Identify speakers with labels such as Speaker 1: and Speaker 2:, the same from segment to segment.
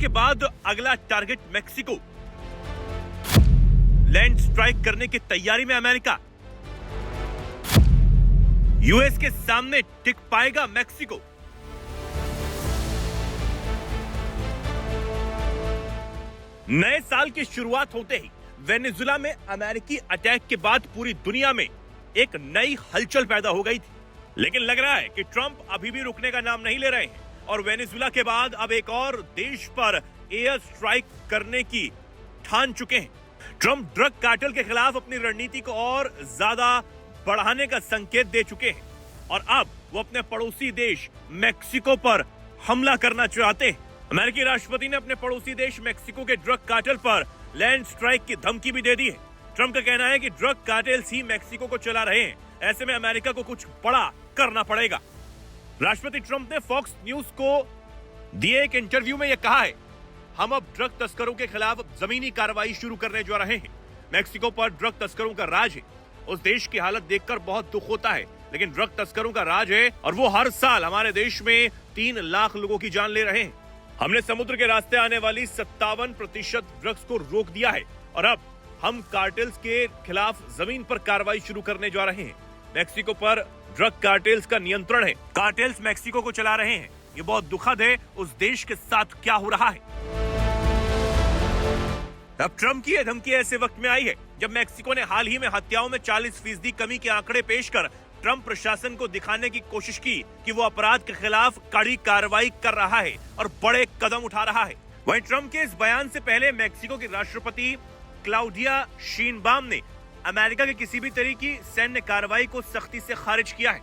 Speaker 1: के बाद अगला टारगेट मेक्सिको। लैंड स्ट्राइक करने की तैयारी में अमेरिका। यूएस के सामने टिक पाएगा मेक्सिको। नए साल की शुरुआत होते ही वेनेजुला में अमेरिकी अटैक के बाद पूरी दुनिया में एक नई हलचल पैदा हो गई थी, लेकिन लग रहा है कि ट्रंप अभी भी रुकने का नाम नहीं ले रहे हैं और वेनेजुला के बाद अब एक और देश पर एयर स्ट्राइक करने की ठान चुके हैं। ट्रंप ड्रग कार्टेल के खिलाफ अपनी रणनीति को और ज्यादा बढ़ाने का संकेत दे चुके हैं और अब वो अपने पड़ोसी देश मेक्सिको पर हमला करना चाहते हैं। अमेरिकी राष्ट्रपति ने अपने पड़ोसी देश मेक्सिको के ड्रग कार्टेल पर लैंड स्ट्राइक की धमकी भी दे दी है। ट्रंप का कहना है कि ड्रग कार्टेल्स ही मेक्सिको को चला रहे हैं, ऐसे में अमेरिका को कुछ बड़ा करना पड़ेगा। राष्ट्रपति ट्रंप ने फॉक्स न्यूज को दिए एक इंटरव्यू में यह कहा है, हम अब ड्रग तस्करों के खिलाफ जमीनी कार्रवाई शुरू करने जा रहे हैं। मेक्सिको पर ड्रग तस्करों का राज है। उस देश की हालत देखकर बहुत दुख होता है, लेकिन ड्रग तस्करों का राज है और वो हर साल हमारे देश में 3 लाख लोगों की जान ले रहे हैं। हमने समुद्र के रास्ते आने वाली 57% ड्रग्स को रोक दिया है और अब हम कार्टेल्स के खिलाफ जमीन पर कार्रवाई शुरू करने जा रहे हैं। मेक्सिको पर ड्रग कार्टेल्स का नियंत्रण है। कार्टेल्स मेक्सिको को चला रहे हैं। ये बहुत दुखद है। उस देश के साथ क्या हो रहा है। अब ट्रंप की यह धमकी ऐसे वक्त में आई है जब मेक्सिको ने हाल ही में हत्याओं में 40% कमी के आंकड़े पेश कर ट्रंप प्रशासन को दिखाने की कोशिश की कि वो अपराध के खिलाफ कड़ी कार्रवाई कर रहा है और बड़े कदम उठा रहा है। वहीं ट्रंप के इस बयान से पहले मेक्सिको की राष्ट्रपति क्लाउडिया शीनबाम ने अमेरिका की किसी भी तरह की सैन्य कार्रवाई को सख्ती से खारिज किया है।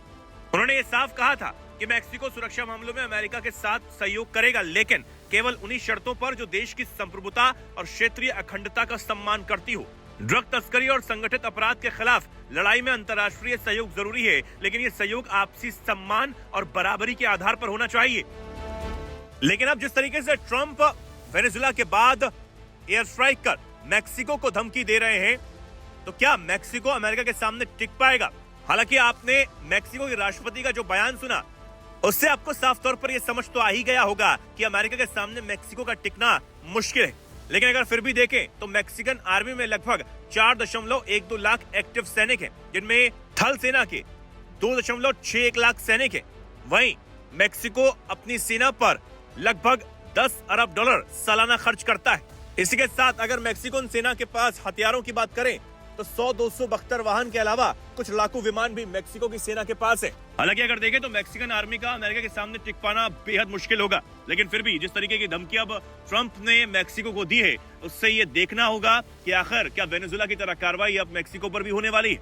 Speaker 1: उन्होंने ये साफ कहा था कि मेक्सिको सुरक्षा मामलों में अमेरिका के साथ सहयोग करेगा, लेकिन केवल उन्हीं शर्तों पर जो देश की संप्रभुता और क्षेत्रीय अखंडता का सम्मान करती हो। ड्रग तस्करी और संगठित अपराध के खिलाफ लड़ाई में अंतर्राष्ट्रीय सहयोग जरूरी है, लेकिन ये सहयोग आपसी सम्मान और बराबरी के आधार पर होना चाहिए। लेकिन अब जिस तरीके से ट्रंप वेनेजुला के बाद एयर स्ट्राइक कर मेक्सिको को धमकी दे रहे हैं, तो क्या मेक्सिको अमेरिका के सामने टिक पाएगा? हालांकि आपने मेक्सिको के राष्ट्रपति का जो बयान सुना, उससे आपको साफ तौर पर यह समझ तो आ ही गया होगा कि अमेरिका के सामने मेक्सिको का टिकना मुश्किल है। लेकिन अगर फिर भी देखें तो मैक्सिकन आर्मी में लगभग 4.12 लाख एक्टिव सैनिक हैं, जिनमें थल सेना के 2.61 लाख सैनिक हैं। वहीं मेक्सिको अपनी सेना पर लगभग $10 अरब सालाना खर्च करता है। इसी के साथ अगर मैक्सिकन सेना के पास हथियारों की बात करें तो 100-200 बख्तर वाहन के अलावा कुछ लाखों विमान भी मेक्सिको की सेना के पास है। हालांकि अगर देखें तो मैक्सिकन आर्मी का अमेरिका के सामने टिक पाना बेहद मुश्किल होगा, लेकिन फिर भी जिस तरीके की धमकी अब ट्रंप ने मेक्सिको को दी है, उससे ये देखना होगा कि आखिर क्या वेनेजुला की तरह कार्रवाई अब मेक्सिको पर भी होने वाली है।